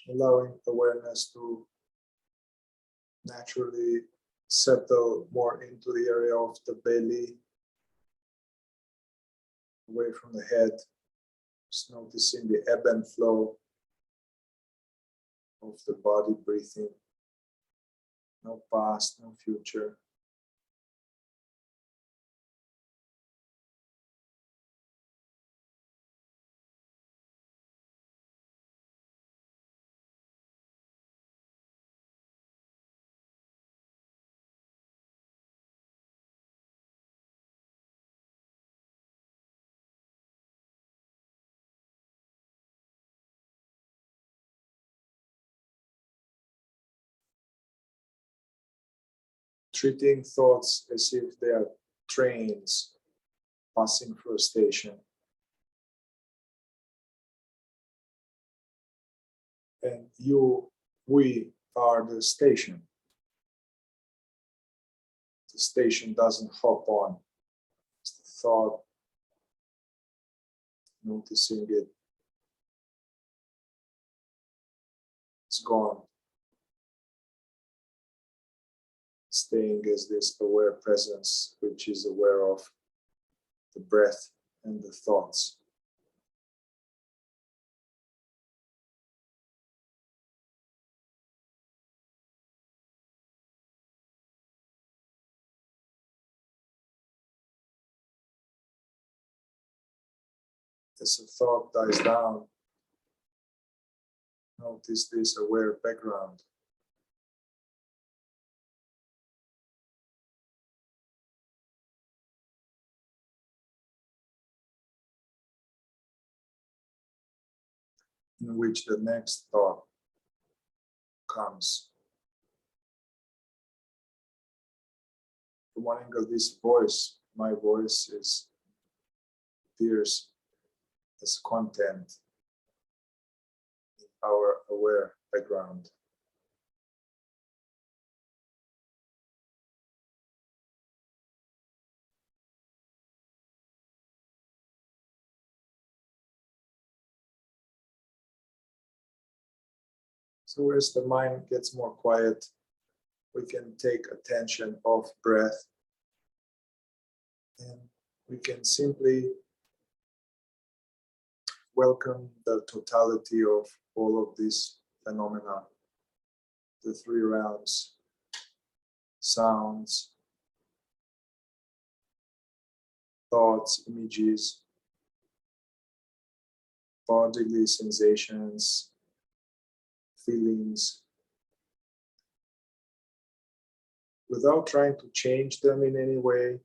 allowing awareness to naturally settle more into the area of the belly, away from the head, just noticing the ebb and flow of the body breathing. No past, no future. Treating thoughts as if they are trains passing through a station. And we are the station. The station doesn't hop on. It's the thought, noticing it. It's gone. Staying as this aware presence, which is aware of the breath and the thoughts. As a thought dies down, notice this aware background. In which the next thought comes. From one angle, this voice, my voice, appears as content in our aware background. So as the mind gets more quiet, we can take attention off breath, and we can simply welcome the totality of all of these phenomena, the three realms, sounds, thoughts, images, bodily sensations, feelings, without trying to change them in any way,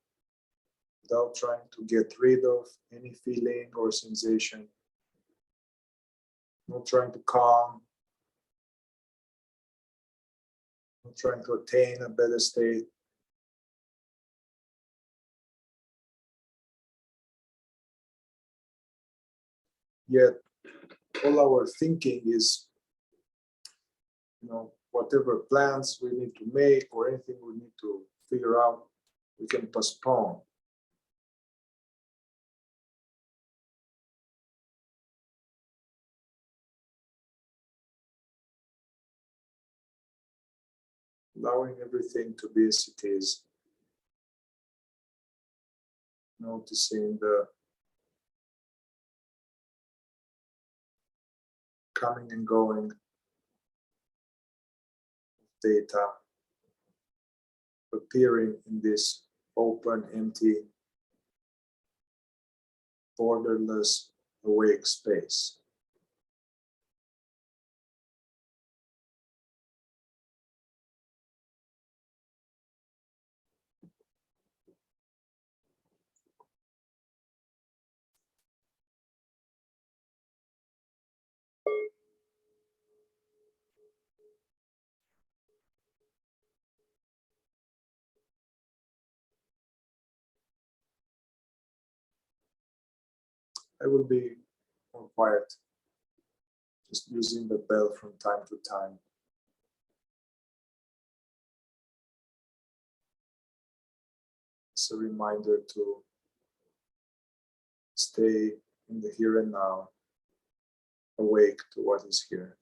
without trying to get rid of any feeling or sensation, not trying to calm, not trying to attain a better state. Yet all our thinking is, whatever plans we need to make or anything we need to figure out, we can postpone. Allowing everything to be as it is. Noticing the coming and going data appearing in this open, empty, borderless, awake space. I will be more quiet, just using the bell from time to time. It's a reminder to stay in the here and now, awake to what is here.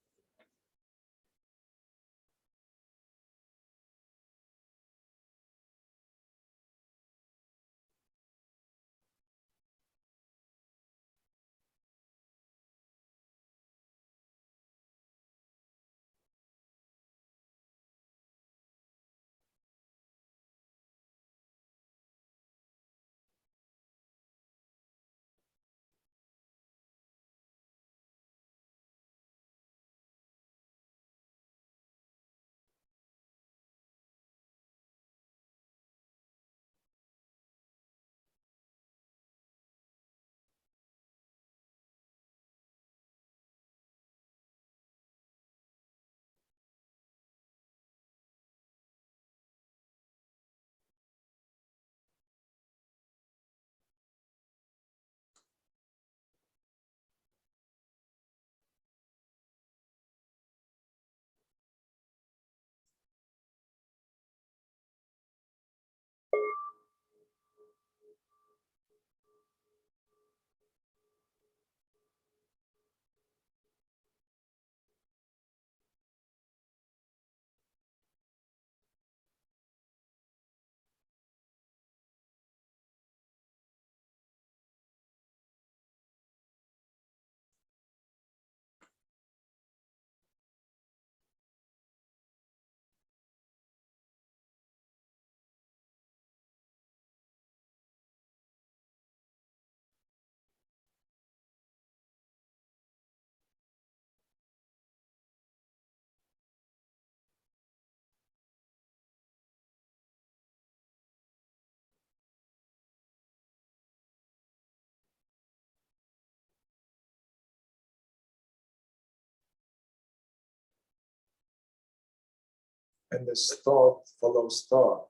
And this thought follows thought,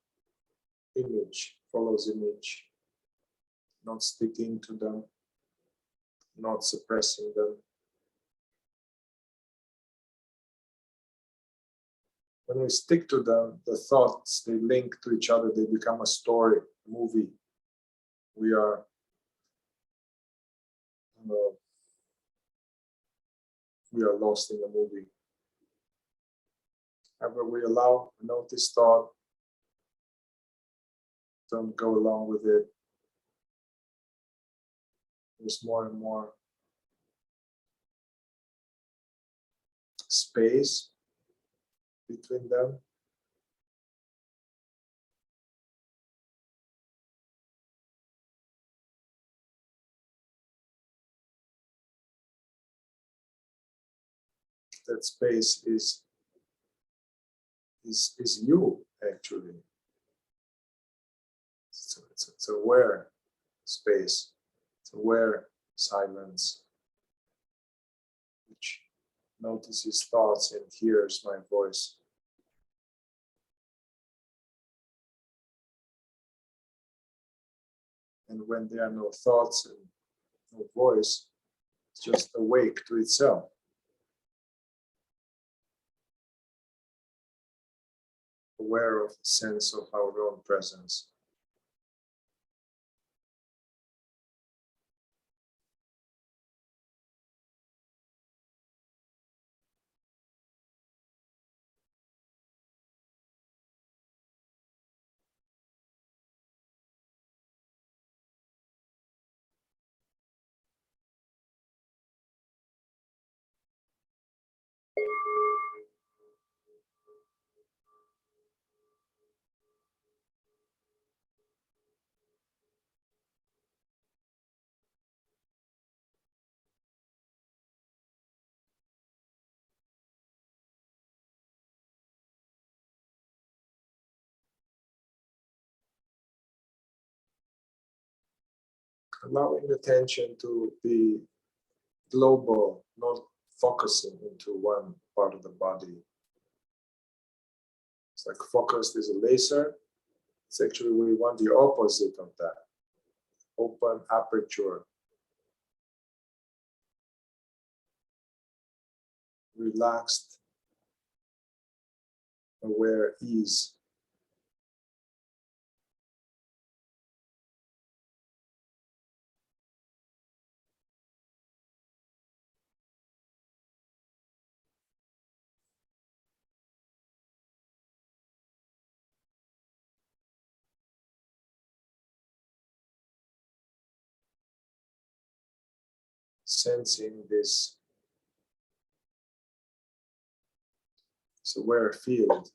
image follows image, not sticking to them, not suppressing them. When we stick to them, the thoughts, they link to each other, they become a story, a movie. We are, we are lost in the movie. However, we allow, notice thought, don't go along with it. There's more and more space between them. That space is you, actually. It's aware space. It's aware silence, which notices thoughts and hears my voice. And when there are no thoughts and no voice, it's just awake to itself. Aware of the sense of our own presence. Allowing attention to be global, not focusing into one part of the body. It's like focused is a laser. It's actually, we want the opposite of that. Open aperture. Relaxed, aware ease. Sensing this aware field,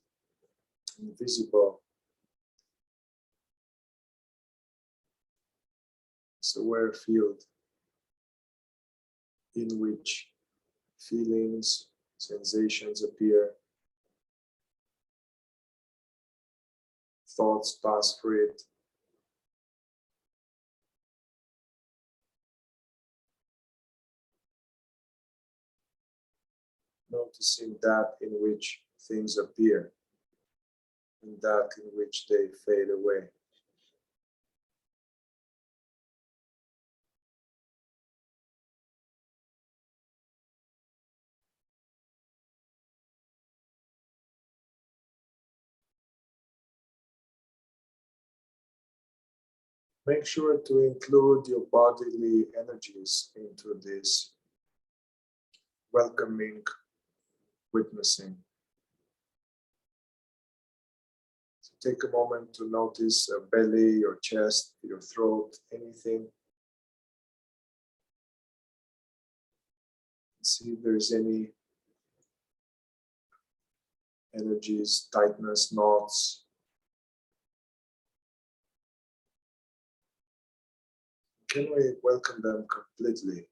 invisible. It's aware field in which feelings, sensations appear, thoughts pass through it. Noticing that in which things appear and that in which they fade away. Make sure to include your bodily energies into this welcoming witnessing. So take a moment to notice your belly, your chest, your throat, anything. See if there's any energies, tightness, knots. Can we welcome them completely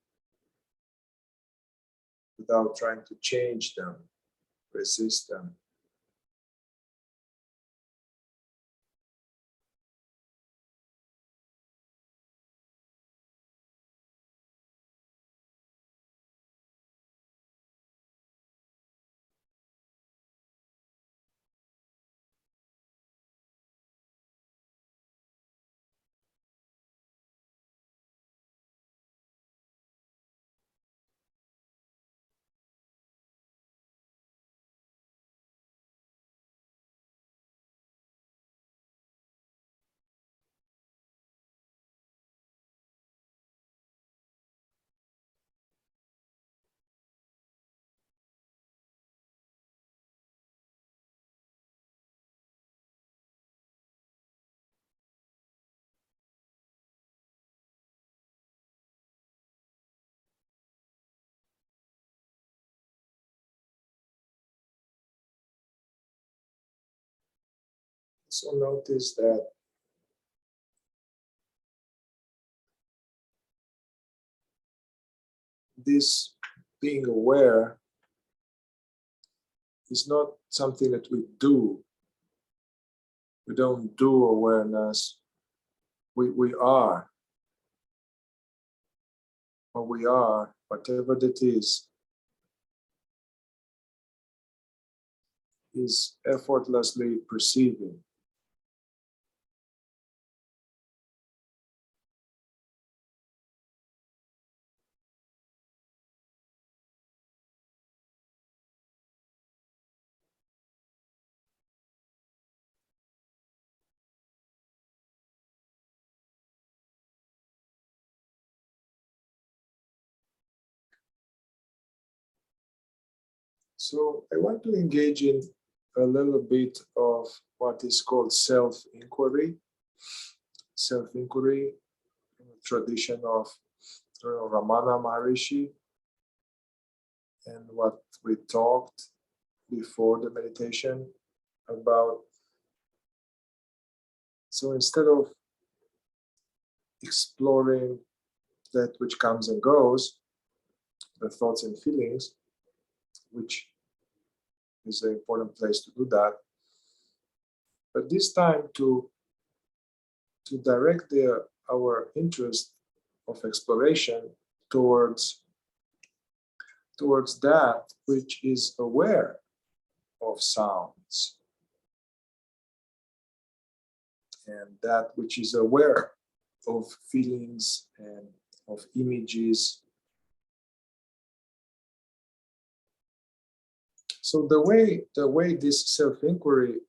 without trying to change them, resist them? So notice that this being aware is not something that we do. We don't do awareness. We are. What we are, whatever that is effortlessly perceiving. So I want to engage in a little bit of what is called self-inquiry. Self-inquiry in the tradition of Ramana Maharishi, and what we talked before the meditation about. So instead of exploring that which comes and goes, the thoughts and feelings, which is an important place to do that, but this time to direct our interest of exploration towards that which is aware of sounds, and that which is aware of feelings and of images. So the way this self-inquiry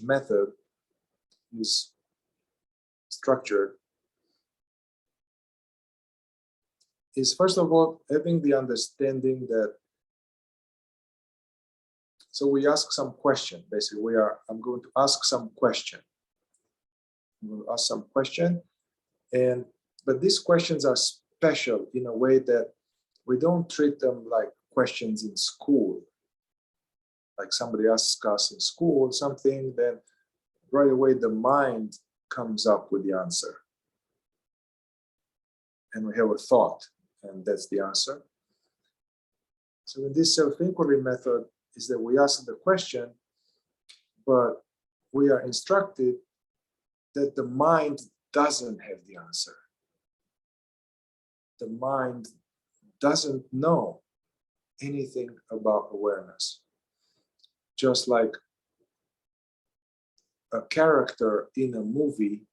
method is structured is, first of all, having the understanding that, so we ask some question. Basically, I'm going to ask some question. I'm going to ask some question, but these questions are special in a way that we don't treat them like questions in school. Like somebody asks us in school something, then right away the mind comes up with the answer. And we have a thought, and that's the answer. So in this self-inquiry method is that we ask the question, but we are instructed that the mind doesn't have the answer. The mind doesn't know anything about awareness. Just like a character in a movie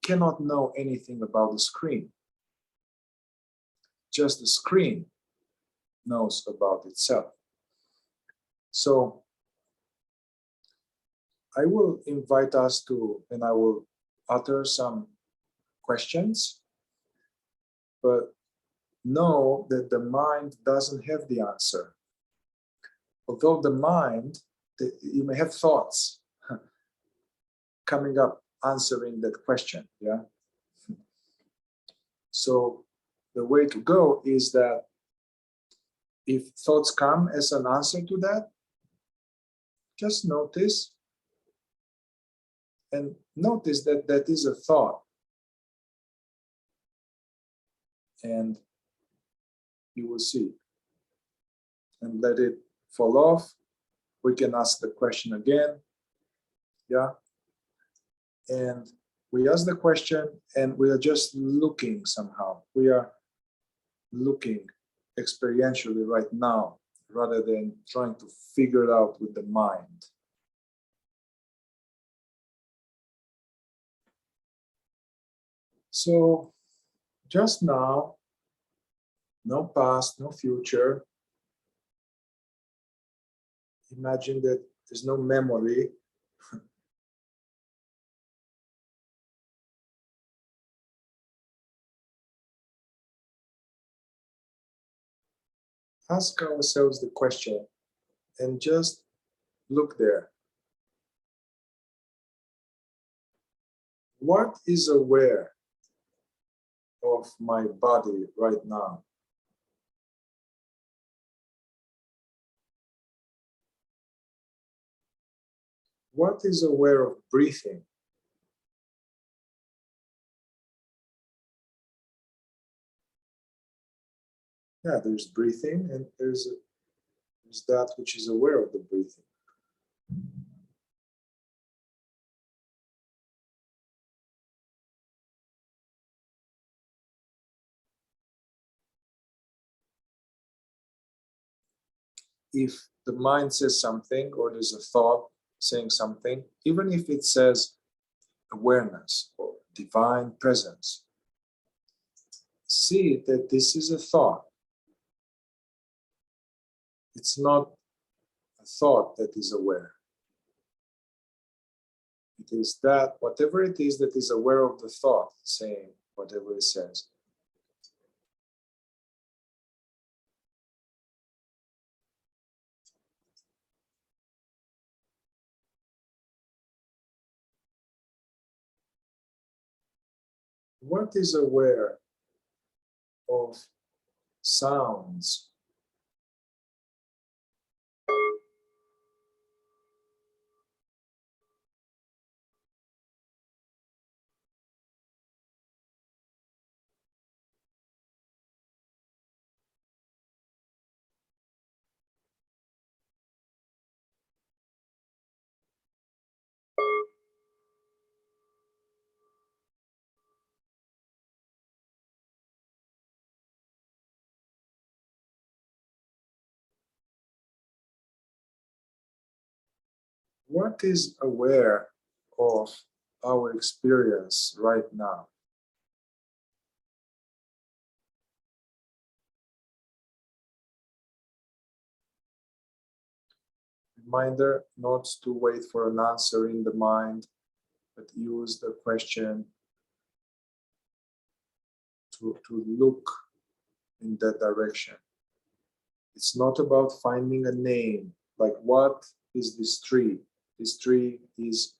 cannot know anything about the screen. Just the screen knows about itself. So I will invite us to, and I will utter some questions, but know that the mind doesn't have the answer. Although the mind, you may have thoughts coming up answering that question, yeah? So the way to go is that if thoughts come as an answer to that, just notice, and notice that that is a thought. And you will see. And let it fall off. We can ask the question again. Yeah. And we ask the question and we are just looking somehow. We are looking experientially right now, rather than trying to figure it out with the mind. So just now, no past, no future. Imagine that there's no memory. Ask ourselves the question and just look there. What is aware of my body right now? What is aware of breathing? Yeah, there's breathing, and there's that which is aware of the breathing. If the mind says something, or there's a thought saying something, even if it says awareness or divine presence, see that this is a thought. It's not a thought that is aware. It is that, whatever it is that is aware of the thought, saying whatever it says. What is aware of sounds? What is aware of our experience right now? Reminder not to wait for an answer in the mind, but use the question to look in that direction. It's not about finding a name, like what is this tree? This tree is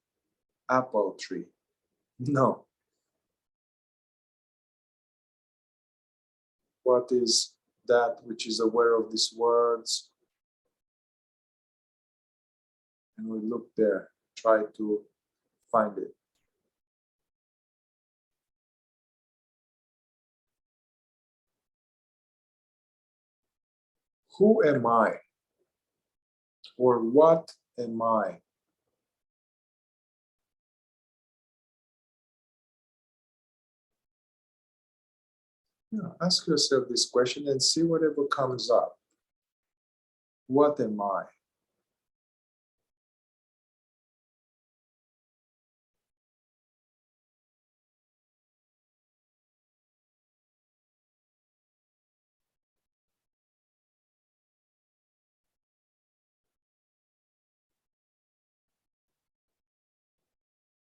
apple tree. No. What is that which is aware of these words? And we look there, try to find it. Who am I? Or what am I? Yeah, ask yourself this question and see whatever comes up. What am I?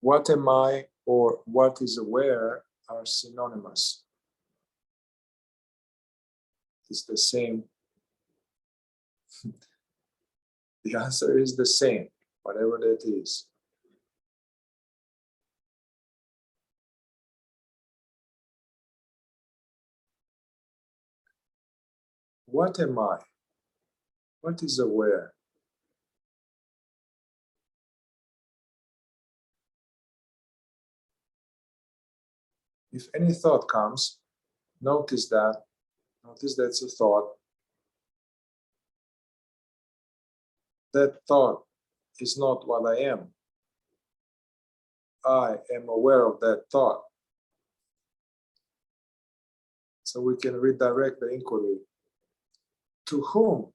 What am I or what is aware are synonymous. It's the same. The answer is the same, whatever that is. What am I? What is aware? If any thought comes, notice that. Notice that's a thought. That thought is not what I am. I am aware of that thought. So we can redirect the inquiry. To whom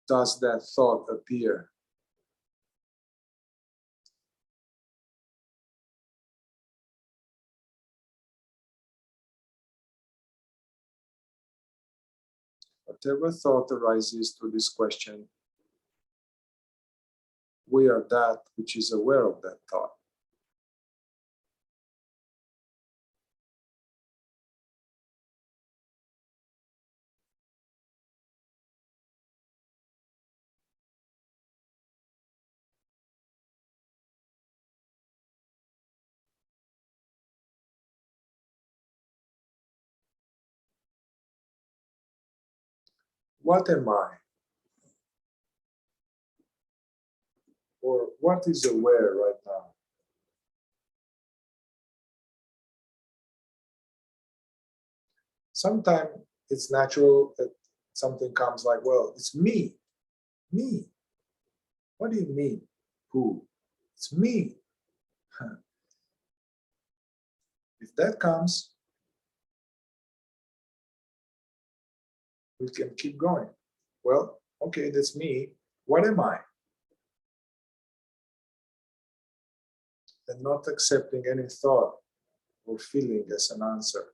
does that thought appear? Whatever thought arises to this question, we are that which is aware of that thought. What am I? what is aware right now? Sometimes it's natural that something comes like, well, it's me. Me. What do you mean? Who? It's me. If that comes, we can keep going. Well, okay, that's me. What am I? And not accepting any thought or feeling as an answer.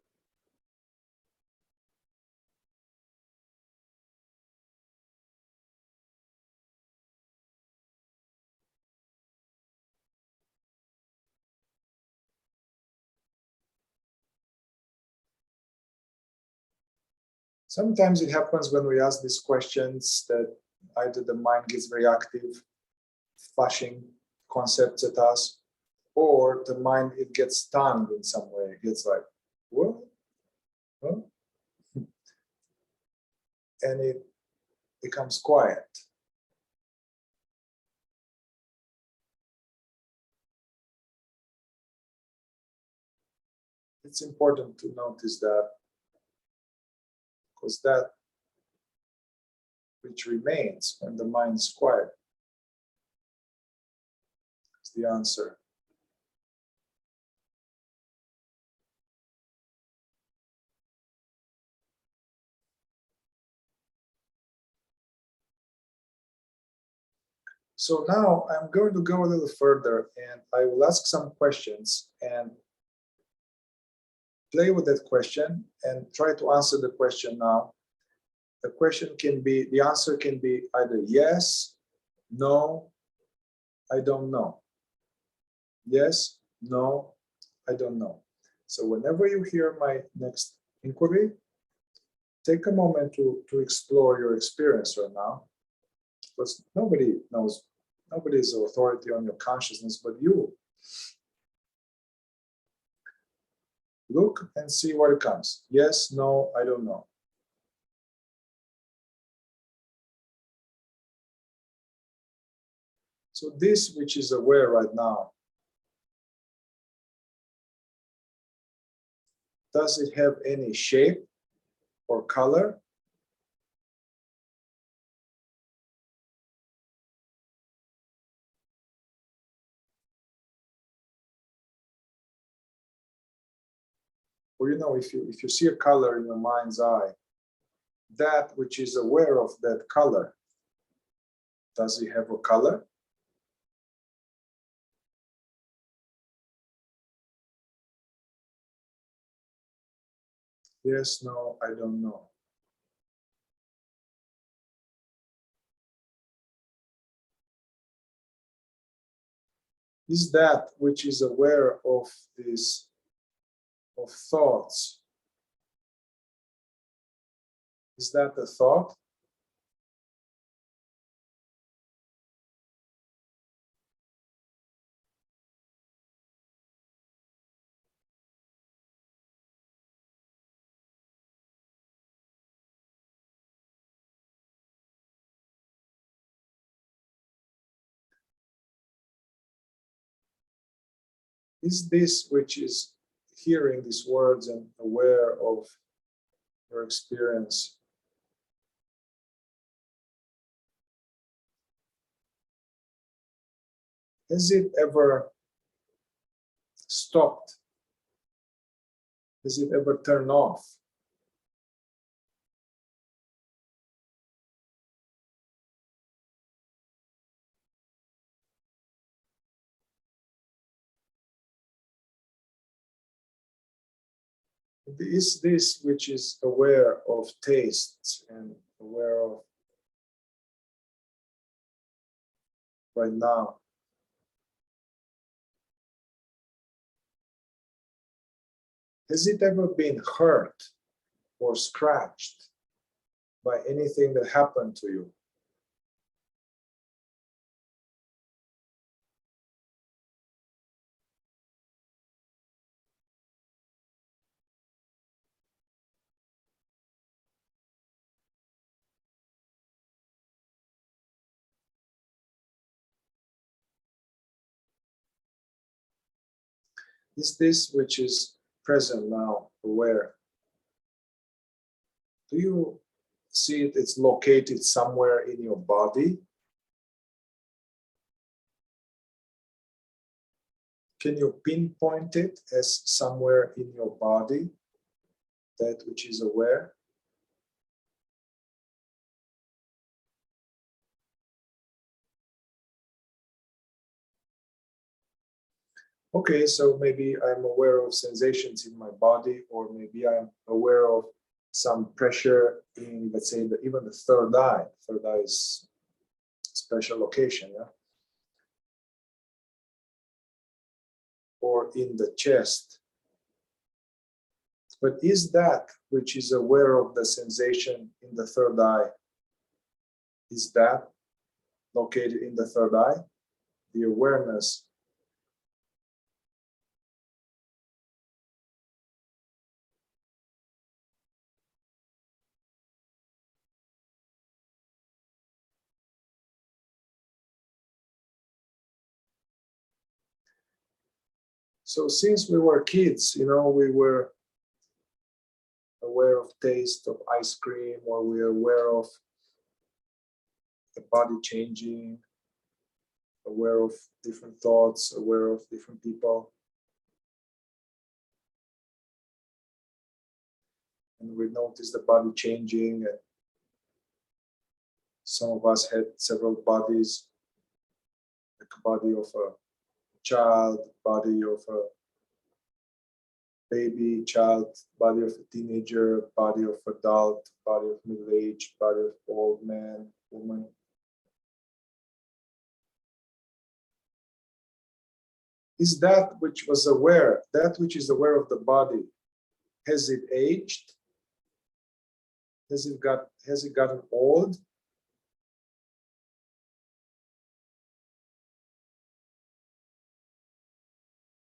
Sometimes it happens when we ask these questions that either the mind gets very active, flashing concepts at us, or the mind, it gets stunned in some way. It gets like, what? Huh? And it becomes quiet. It's important to notice that, because that which remains when the mind is quiet is the answer. So now I'm going to go a little further and I will ask some questions and play with that question and try to answer the question now. The question can be, the answer can be either yes, no, I don't know. Yes, no, I don't know. So whenever you hear my next inquiry, take a moment to explore your experience right now, because nobody knows, nobody is authority on your consciousness but you. Look and see what it comes. Yes, no, I don't know. So this which is aware right now, does it have any shape or color? Or you know, if you see a color in your mind's eye, that which is aware of that color, does it have a color? Yes, no, I don't know. Is that which is aware of this, of thoughts, is that a thought? Is this which is hearing these words and aware of your experience, has it ever stopped? Has it ever turned off? Is this which is aware of tastes and aware of right now, has it ever been hurt or scratched by anything that happened to you? Is this which is present now aware? Do you see it? It's located somewhere in your body. Can you pinpoint it as somewhere in your body, that which is aware? Okay, so maybe I'm aware of sensations in my body, or maybe I'm aware of some pressure in, let's say, even the third eye. Third eye is a special location, yeah? Or in the chest. But is that which is aware of the sensation in the third eye, is that located in the third eye? The awareness. So since we were kids, you know, we were aware of taste of ice cream, or we are aware of the body changing, aware of different thoughts, aware of different people. And we notice the body changing, and some of us had several bodies, like a body of a child, body of a baby, child, body of a teenager, body of adult, body of middle age, body of old man, woman. Is that which was aware, that which is aware of the body, has it aged? Has it gotten old?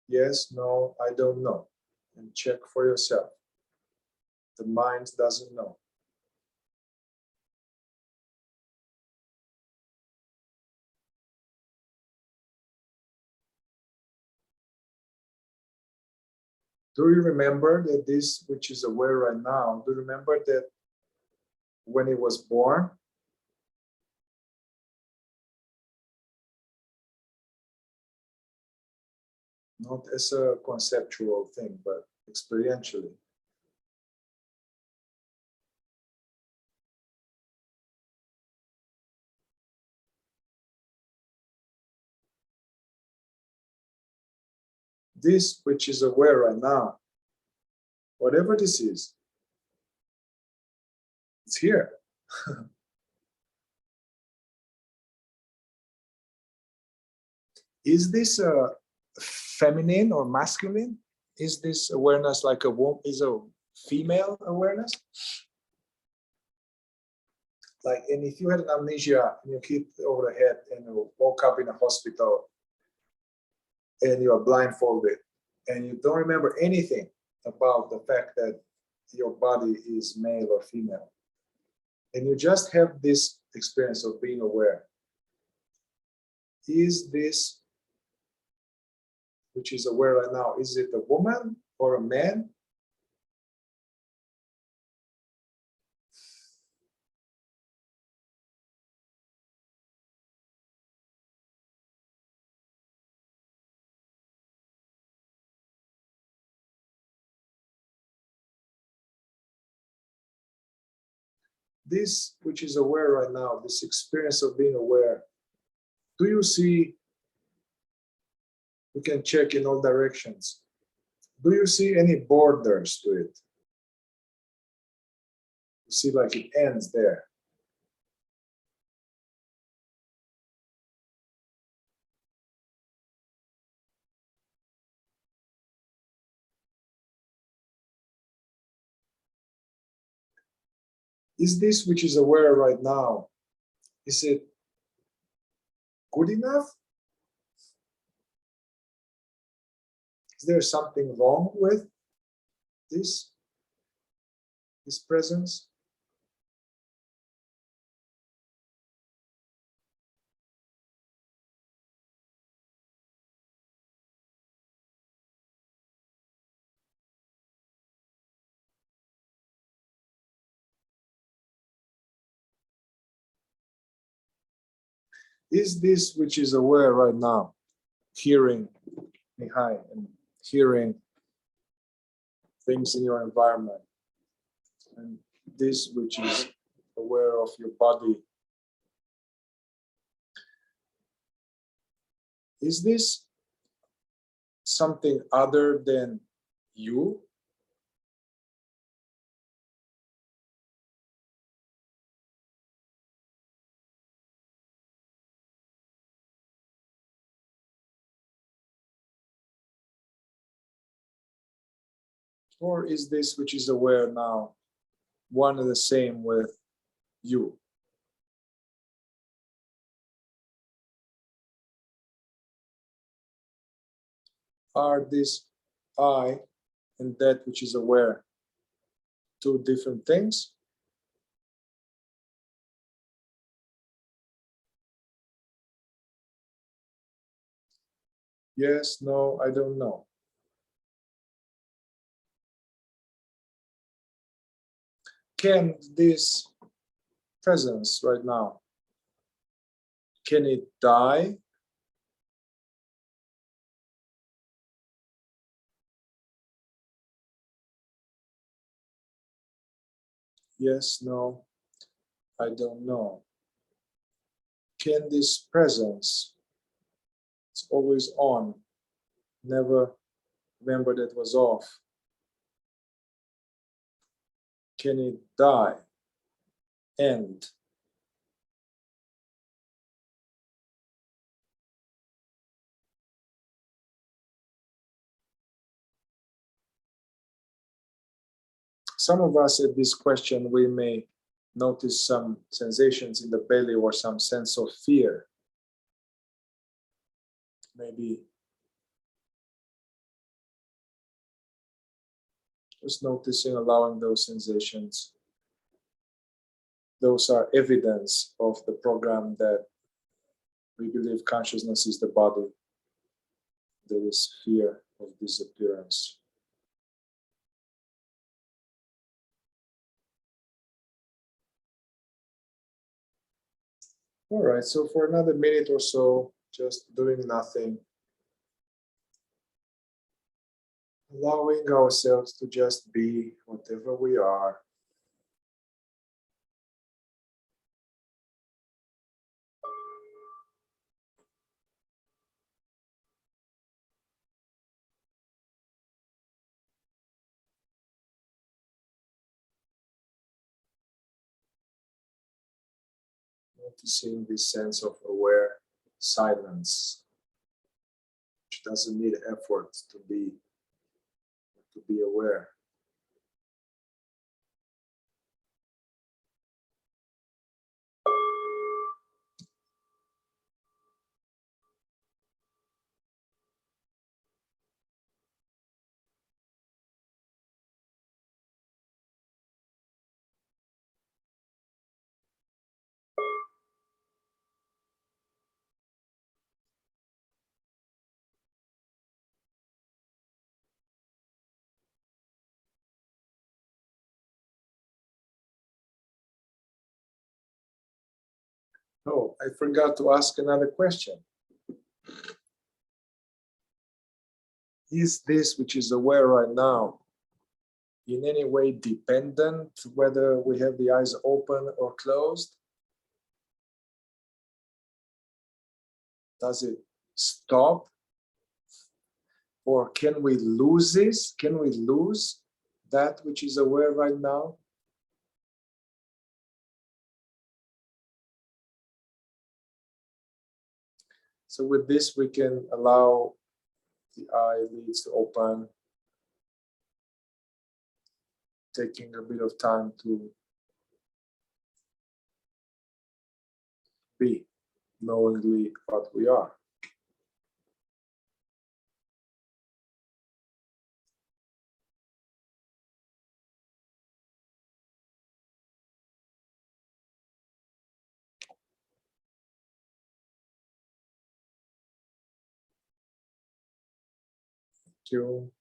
Yes, no, I don't know. And check for yourself. The mind doesn't know. Do you remember that this which is aware right now, do you remember that when it was born, not as a conceptual thing, but experientially? This which is aware right now, whatever this is, it's here. Is this feminine or masculine? Is this awareness like a woman, is a female awareness? Like, and if you had an amnesia and you hit over the head and you woke up in a hospital and you are blindfolded and you don't remember anything about the fact that your body is male or female, and you just have this experience of being aware, is this which is aware right now, is it a woman or a man? This which is aware right now, this experience of being aware, do you see, you can check in all directions, do you see any borders to it? You see like it ends there. Is this which is aware right now, is it good enough? Is there something wrong with this presence? is this which is aware right now, hearing Mihai and hearing things in your environment, and this which is aware of your body, is this something other than you? Or is this which is aware now one and the same with you? Are this I and that which is aware two different things? Yes, no, I don't know. Can this presence right now, can it die? Yes, no, I don't know. Can this presence, it's always on, never remember that was off, can it die, end? Some of us at this question, we may notice some sensations in the belly or some sense of fear. Maybe just noticing, allowing those sensations. Those are evidence of the program that we believe consciousness is the body. There is fear of disappearance. All right, so for another minute or so, just doing nothing. Allowing ourselves to just be whatever we are. Noticing this sense of aware silence, which doesn't need effort to be aware. Oh, I forgot to ask another question. Is this which is aware right now in any way dependent whether we have the eyes open or closed? Does it stop? Or can we lose this? Can we lose that which is aware right now? So with this, we can allow the eyelids to open, taking a bit of time to be knowingly what we are. Thank you.